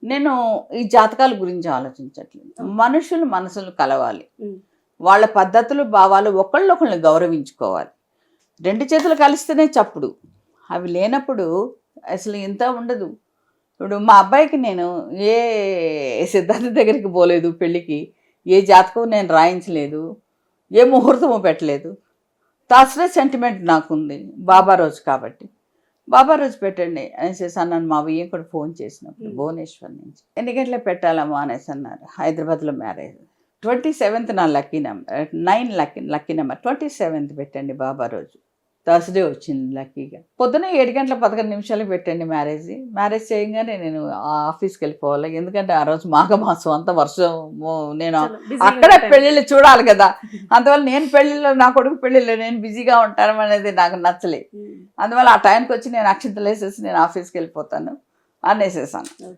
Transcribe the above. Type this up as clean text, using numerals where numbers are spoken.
నేను ఈ జాతకాల గురించి ఆలోచించట్లేదు. మనుషులు మనసులు కలవాలి. ఉమ్. వాళ్ళ పద్ధతులు, భావాలు ఒకళ్ళొకళ్ళని గౌరవించుకోవాలి. 2 చేతులు కలిస్తేనే చప్పుడు. అవి లేనప్పుడు అసలు ఇంత ఉండదు. ఇప్పుడు మా అబ్బాయికి నేను ఏ సిద్ధాంత దగ్గరికి పోలేదు పెళ్ళికి. ఏ జాతకం నేను రాయించలేదు. ఏ ముహూర్తము పెట్టలేదు. థర్స్‌డే సెంటిమెంట్ నాకుంది. బాబా రోజు కాబట్టి. బాబా రోజు పెట్టండి అనేసి అన్నాను. మా వియ్యంకుడు ఫోన్ చేసినప్పుడు భువనేశ్వర్ నుంచి. ఎన్ని గంటలకు పెట్టాలమ్మా అనేసి అన్నారు. హైదరాబాద్లో మ్యారేజ్. 27th నా lucky number. 9 lucky number. 27th పెట్టండి బాబా రోజు. థర్స్‌డే వచ్చింది లక్కీగా. పొద్దున 7 గంటల 11 నిమిషాలకు పెట్టండి మ్యారేజ్. మ్యారేజ్ చేయగానే నేను ఆఫీస్కి వెళ్ళిపోవాలి. ఎందుకంటే ఆ రోజు మాఘమాసం అంతా వర్షం. నేను చాలా బిజీగా అక్కడ ఉంటారు. పెళ్ళిళ్ళు చూడాలి కదా. అందువల్ల నేను పెళ్ళిళ్ళు, నా కొడుకు పెళ్ళిళ్ళు నేను బిజీగా ఉంటాను అనేది నాకు నచ్చలేదు. ఉమ్. అందువల్ల ఆ టైంకి వచ్చి నేను అక్షింతలు వేసేసి నేను ఆఫీస్కి వెళ్ళిపోతాను అనేసేసాను. ఓకే.